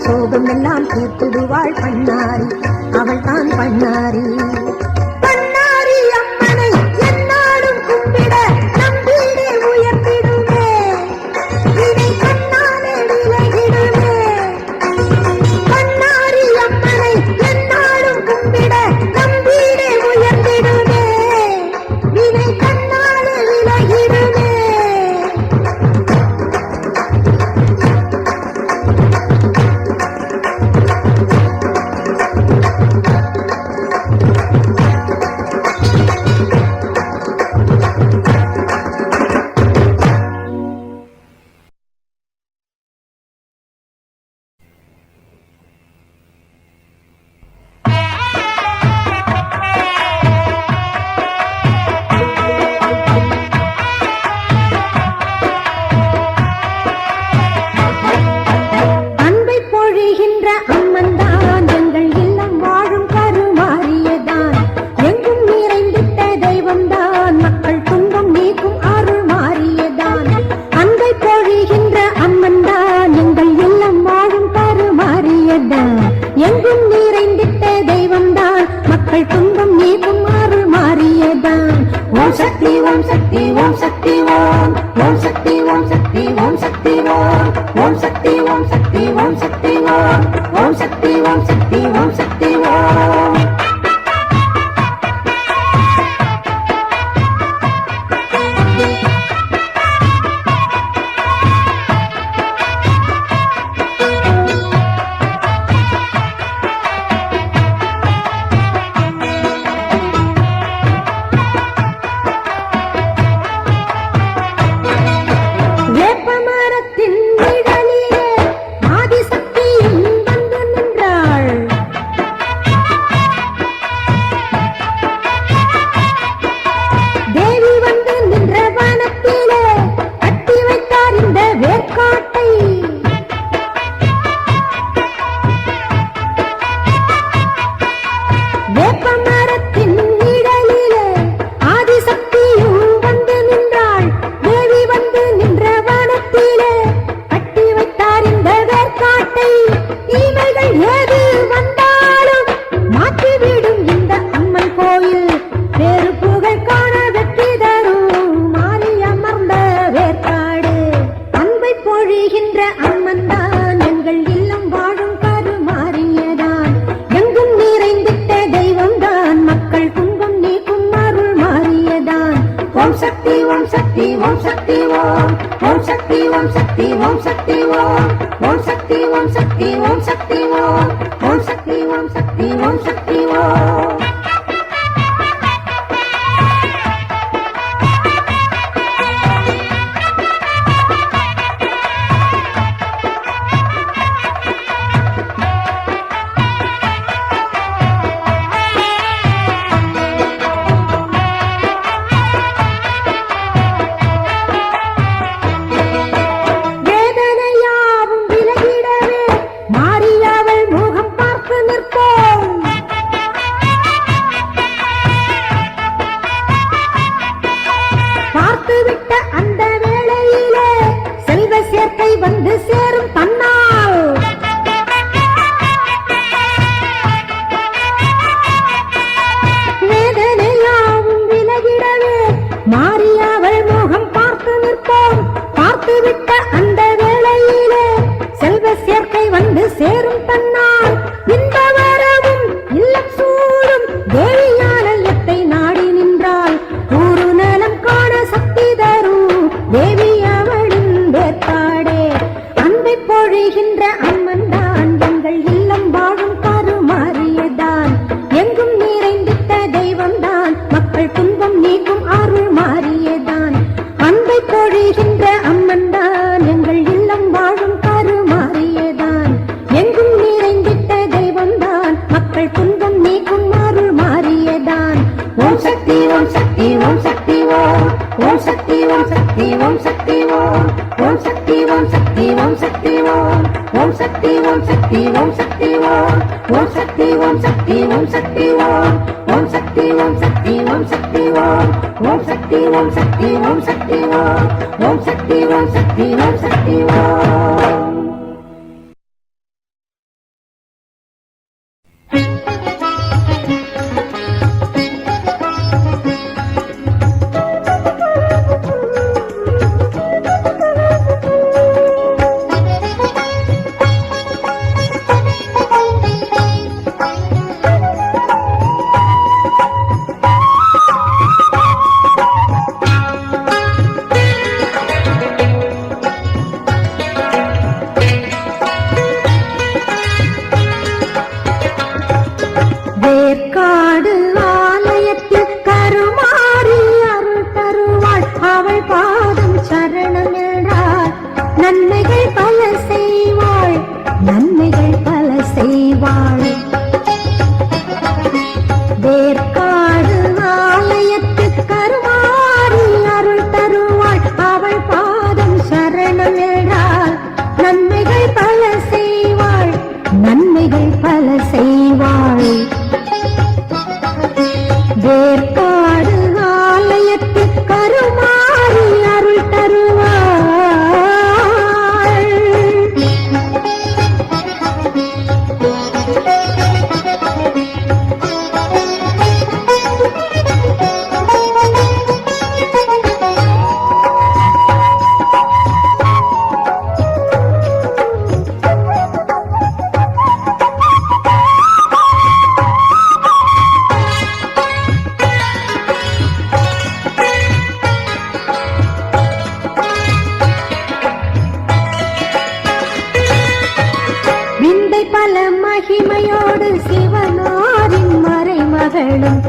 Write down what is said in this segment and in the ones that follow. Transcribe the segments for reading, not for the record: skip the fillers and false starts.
சோகம் எல்லாம் தீர்த்துடுவாள் பண்ணாரி, அவள் தான் பண்ணாரி. பண்ணாரி அம்மனை என்னாலும் கும்பிட நம் வீடே உயர்த்திடுமே, இதை கண்ணாலே விலகிடுமே. பண்ணாரி அம்மனை என்னாலும் கும்பிட நம் வீடே உயர்த்திடுமே, இதை கண்ணாலே விலகிடுமே. எங்கும் நிறைந்திட்ட தெய்வம்தான் மக்கள் துன்பம் நீக்கும் அருள் மாறியதான். ஓம் சக்தி ஓம் சக்தி ஓம் சக்தி ஓம், ஓம் சக்தி ஓம் சக்தி ஓம் சக்தி ஓம், ஓம் சக்தி ஓம் சக்தி ஓம் சக்தி ஓம், ஓம் சக்தி ஓம் சக்தி ஓம் சக்தி ஓம். ஓம் சக்தி ஓம் சக்தி ஓம், ஓம் சக்தி ஓம் சக்தி ஓம் சக்தி ஓம், ஓம் சக்தி ஓம் சக்தி ஓம் சக்தி ஓம், ஓம் சக்தி ஓம் சக்தி ஓம் சக்தி ஓம். வந்து சேரும் தன்னால் வேதனையாவும் விலகிடவே மாறியவள் முகம் பார்த்து நிற்போம். பார்த்துவிட்ட அந்த வேளையிலே செல்வ சேர்க்கை வந்து சேரும் தன்னால் இந்த வரவும் இல்லம் சூடும் தேவியாலயத்தை நாடி நின்றால் ஊரு நலம் காண சக்தி தரும் தேவி அவளின் வேற்பாடே. பொழிகின்ற அம்மன் தான் எங்கள் இல்லம் வாழும் கருமாறியதான், எங்கும் நிறைந்திட்ட தெய்வம் தான் மக்கள் துன்பம் நீக்கும் அருள் மாறியதான். அன்பை பொழிகின்ற அம்மன் தான் எங்கள் இல்லம் வாழும் கருமாறியதான், எங்கும் நிறைந்திட்ட தெய்வம் தான் மக்கள் துன்பம் நீக்கும் அருள் மாறியதான். ஓம் சக்தி ஓம் சக்தி ஓம் சக்தி ஓம், ஓம் சக்தி ஓம் சக்தி ஓம் சக்தி ஓம், ஓம் சக்தி ஓம் சக்தி ஓம் சக்தி ஓம், ஓம் சக்தி ஓம் சக்தி ஓம் சக்தி ஓம், ஓம் சக்தி ஓம் சக்தி ஓம் சக்தி ஓம், ஓம் சக்தி ஓம் சக்தி ஓம் சக்தி ஓம், ஓம் சக்தி ஓம் சக்தி ஓம் சக்தி ஓம், ஓம் சக்தி ஓம் சக்தி ஓம் சக்தி ஓம். மகளும்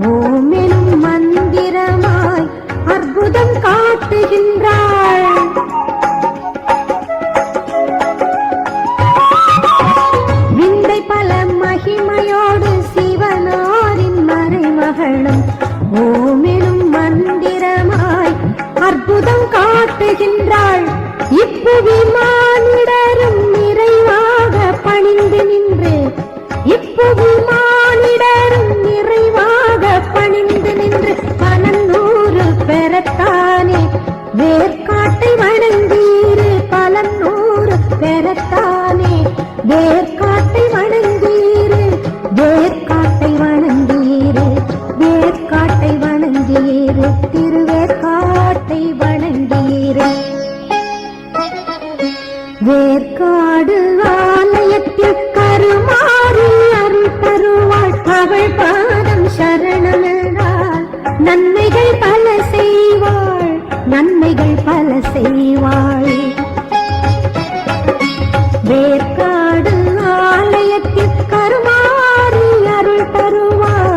ஓமெனும் மந்திரமாய் அற்புதம் காட்டுகின்றாள். விந்தை பல மகிமையோடு சிவனாரின் மறைமகளும் ஓமெனும் மந்திரமாய் அற்புதம் காட்டுகின்றாள். இப்புவி மானிடரும் நிறைவாக பணிந்து நின்று இப்புவி மானிடரும் நிறைவாக பணிந்து நின்று பலநூறு பெறத்தானே வேர்க்காட்டை வணங்கீரு. பலநூறு பெறத்தானே வேர்க்காட்டை வணங்கீரு. வேர்க்காட்டை வணங்கீரு. வேர்க்காட்டை வணங்கீரு. திருவேற்காட்டை வணங்கீரு. வேற்காடு ஆலயத்தில் கருமாறி அருள் தருவாள். அவள் பாதம் சரணமென்றால் நன்மைகள் பல செய்வாள். நன்மைகள் பல செய்வாள். வேற்காடு ஆலயத்தில் கருமாறி அருள் தருவாள்.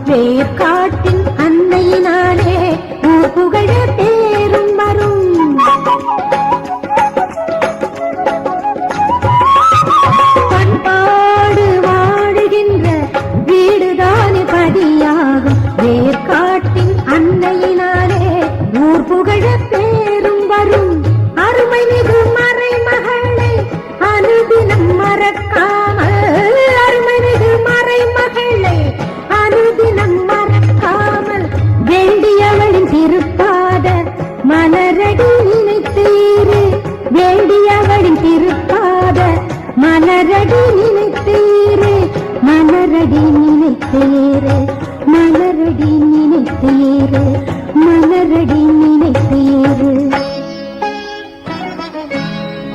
வேர்க்காட்டின் அன்னையினாலே புகழ பேரும் வரும். பண்பாடு வாழுகின்ற வீடுதானே பதியாகும். வேர்க்காட்டின் அன்னையினாலே ஊர் புகழ பேரும் வரும். அருமை மிகு மறைமகளை அனுதினம் மறக்காமல் அருமை மிகு மறைமகளை அனுதினம் மறக்காமல் வேண்டியவளின் திருப்பாத மலரடி நினைத்தீரு. வேண்டியவளின் திருப்பாத மலரடி நினைத்தீரு. மலரடி நினைத்தீரு. மலரடி நினைத்தீரு. மலரடி நினைத்தீரு.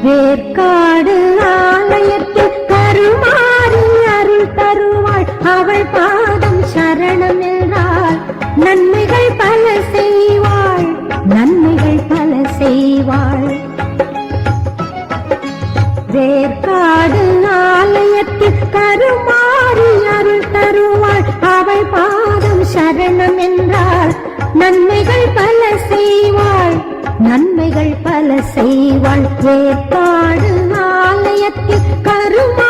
வேற்காடு ஆலயத்தில் கருமாறி அருள் தருவாள். அவள் பாதம் சரணம் என்றால் நன்மைகள் பல செய்வாள். நன்மைகள் பல செய்வாள். வேற்காடு ஆலயத்தில் கருமாறி அருள் தருவாள். அவள் பாதம் சரணம் என்றால் நன்மைகள் பல செய்வாள். நன்மைகள் பல செய்வாள். வேற்காடு ஆலயத்தில் கருமா